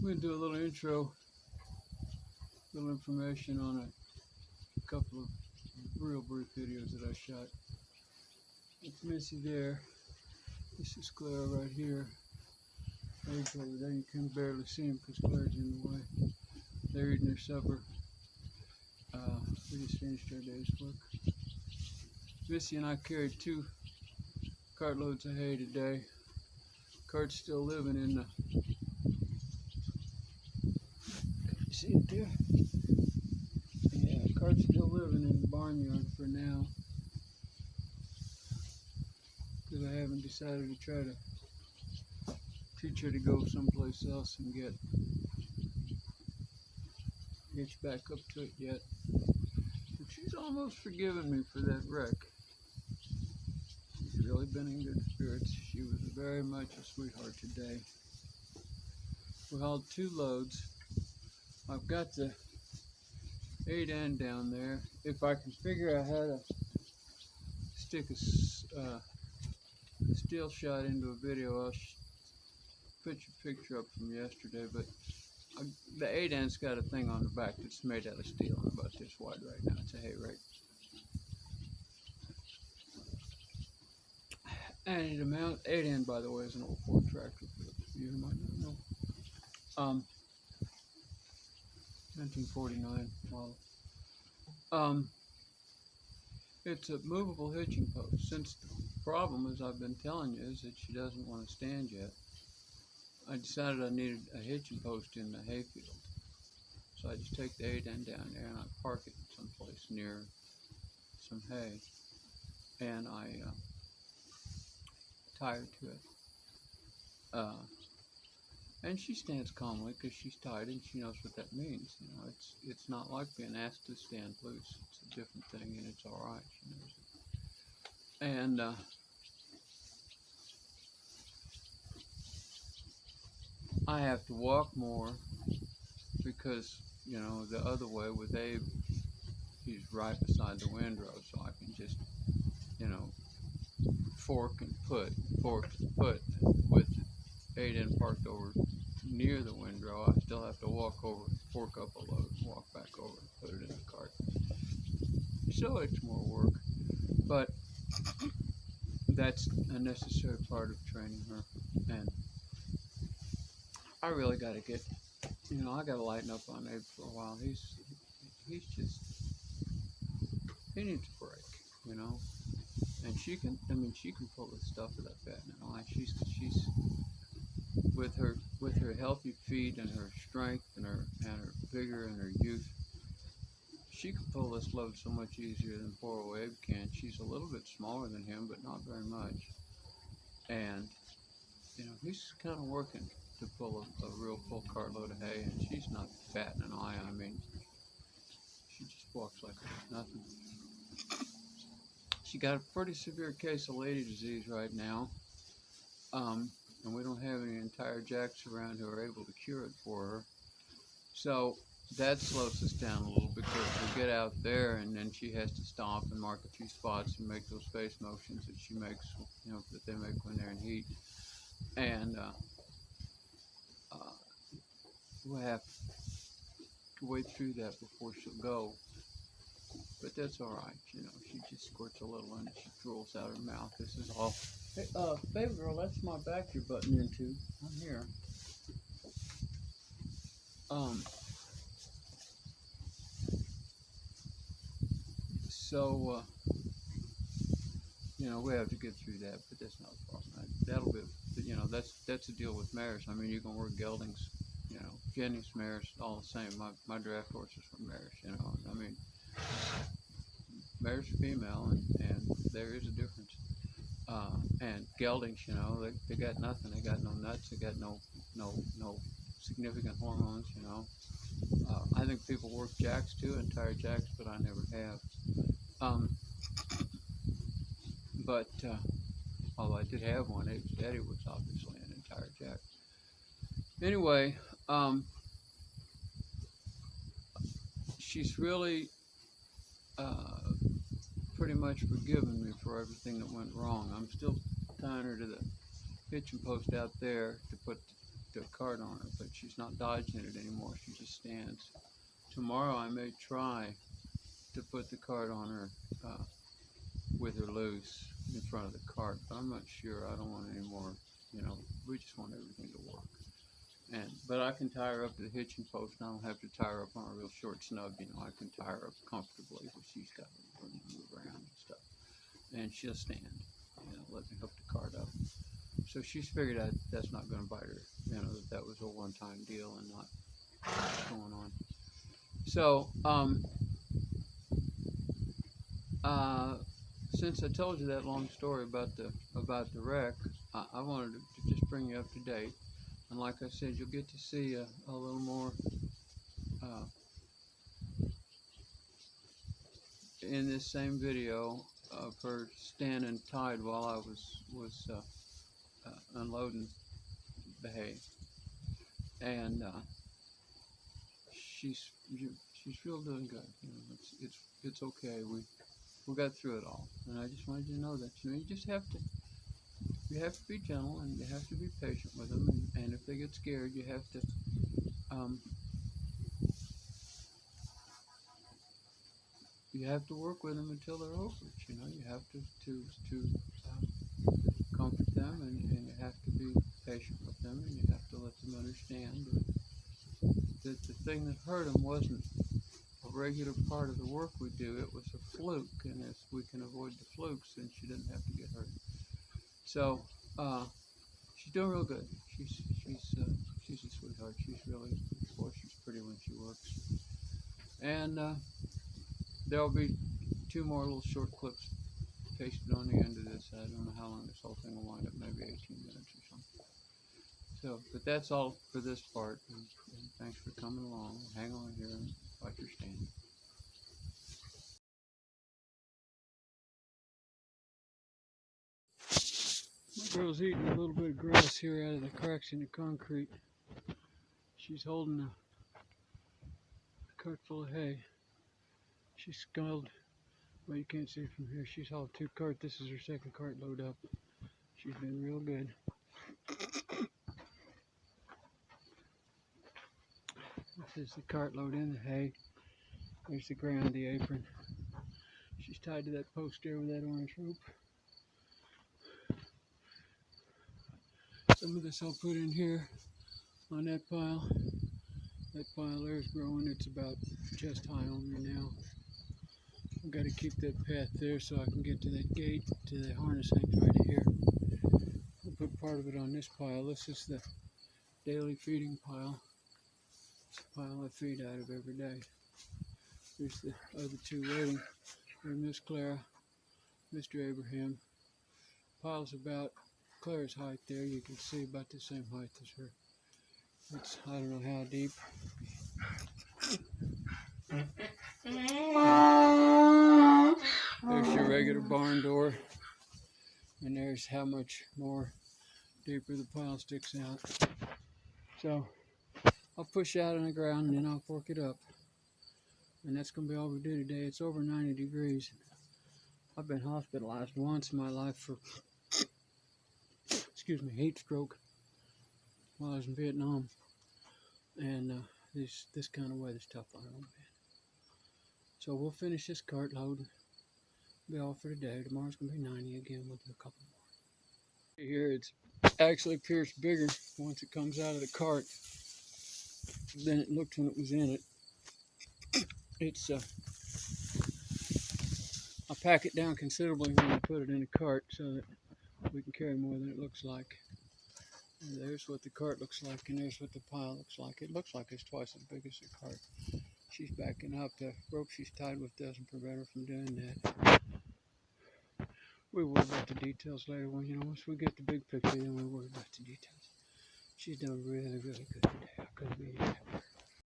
I'm going to do a little intro, little information on a couple of real brief videos that I shot. It's Missy there. This is Claire right here. There's over there. You can barely see him because Claire's in the way. They're eating their supper. We just finished our day's work. Missy and I carried 2 cartloads of hay today. Cart's still living in the... Can you see it there? Yeah, cart's still living in the barnyard for now. Because I haven't decided to try to teach her to go someplace else and get hitched back up to it yet. But she's almost forgiven me for that wreck. She's really been in good spirits. She was very much a sweetheart today. We hauled 2 loads. I've got the 8N down there. If I can figure out how to stick a still shot into a video, I'll put your picture up from yesterday. But the 8N's got a thing on the back that's made out of steel and about this wide right now. It's a hay rake. And the mount 8N, by the way, is an old Ford tractor for you who might not know. 1949 model. It's a movable hitching post. Since the problem, as I've been telling you, is that she doesn't want to stand yet, I decided I needed a hitching post in the hayfield. So I just take the 8N down there and I park it someplace near some hay, and I tie her to it. And she stands calmly because she's tied and she knows what that means. You know, it's not like being asked to stand loose. It's a different thing, and it's all right. She knows it. And I have to walk more because, you know, the other way with Abe, he's right beside the windrow, so I can just, you know, fork and put with 8N parked over near the windrow. I still have to walk over, fork up a load, walk back over and put it in the cart. So it's more work, but that's a necessary part of training her. And I really got to get, you know, I got to lighten up on Abe for a while. He's just, he needs a break, you know. And she can, I mean, she can pull the stuff of that fat now. Like she's with her healthy feet and her strength and her vigor and her youth, she can pull this load so much easier than poor old Abe can. She's a little bit smaller than him, but not very much. And you know, he's kind of working to pull a real full cartload of hay, and she's not batting an eye. I mean, she just walks like there's nothing. She got a pretty severe case of lady disease right now. And we don't have any entire jacks around who are able to cure it for her. So that slows us down a little because we get out there and then she has to stomp and mark a few spots and make those face motions that she makes, you know, that they make when they're in heat. And we'll have to wait through that before she'll go. But that's all right, you know. She just squirts a little and she drools out her mouth. This is all. Hey, baby girl, that's my back you're butting into. I'm here. So, you know, we have to get through that, but that's not a problem. That'll be, you know, that's the deal with mares. I mean, you can work geldings, you know, Jenny's mares, all the same. My draft horses were mares, you know. I mean, mares are female, and there is a difference. And geldings, you know, they got nothing. They got no nuts. They got no significant hormones, you know. I think people work jacks too, entire jacks, but I never have. But although I did have one, Abe's daddy was obviously an entire jack. Anyway, she's really pretty much forgiven me for everything that went wrong. I'm still tying her to the hitching post out there to put the cart on her, but she's not dodging it anymore. She just stands. Tomorrow I may try to put the cart on her with her loose in front of the cart, but I'm not sure. I don't want any more, we just want everything to work. But I can tie her up to the hitching post, and I don't have to tie her up on a real short snub. I can tie her up comfortably, but she's got to move around and stuff. And she'll stand, let me hook the cart up. So she's figured out that's not going to bite her, that was a one-time deal and not what's going on. So, since I told you that long story about the wreck, I wanted to just bring you up to date. And like I said, you'll get to see a little more in this same video of her standing tied while I was unloading the hay, and she's real doing good. It's okay. We got through it all, and I just wanted you to know that you just have to be gentle, and you have to be patient with them, and if they get scared, you have to work with them until they're over it. You have to comfort them, and you have to be patient with them, and you have to let them understand that the thing that hurt them wasn't a regular part of the work we do. It was a fluke, and if we can avoid the flukes, then she didn't have to get hurt. So she's doing real good. She's a sweetheart. She's pretty when she works. And there'll be 2 more little short clips pasted on the end of this. I don't know how long this whole thing will wind up, maybe 18 minutes or something. So, but that's all for this part, and thanks for coming along. Hang on here and watch your stand. My girl's eating a little bit of grass here out of the cracks in the concrete. She's holding a cart full of hay. She's sculled. Well, you can't see it from here. She's hauled 2 carts. This is her second cart load up. She's been real good. This is the cart load in the hay. There's the ground, the apron. She's tied to that post there with that orange rope. Some of this I'll put in here on that pile. That pile there is growing. It's about chest high on me now. I've got to keep that path there so I can get to that gate, to the harness hangs right here. I'll put part of it on this pile. This is the daily feeding pile. It's a pile I feed out of every day. There's the other 2 waiting. There's Miss Clara, Mr. Abraham. Pile's about Clara's height there. You can see about the same height as her. It's, I don't know how deep. There's your regular barn door, and there's how much more deeper the pile sticks out. So I'll push out on the ground and then I'll fork it up, and that's going to be all we do today. It's over 90 degrees. I've been hospitalized once in my life for heat stroke while I was in Vietnam, and this kind of weather's tough on them, man. So we'll finish this cart load. Be all for today. Tomorrow's gonna be 90 again. We'll do a couple more. Here it's actually appears bigger once it comes out of the cart than it looked when it was in it. It's I pack it down considerably when I put it in a cart so that we can carry more than it looks like. And there's what the cart looks like, and there's what the pile looks like. It looks like it's twice as big as the cart. She's backing up. The rope she's tied with doesn't prevent her from doing that. We worry about the details later. Once we get the big picture, then we worry about the details. She's done really, really good today. I couldn't be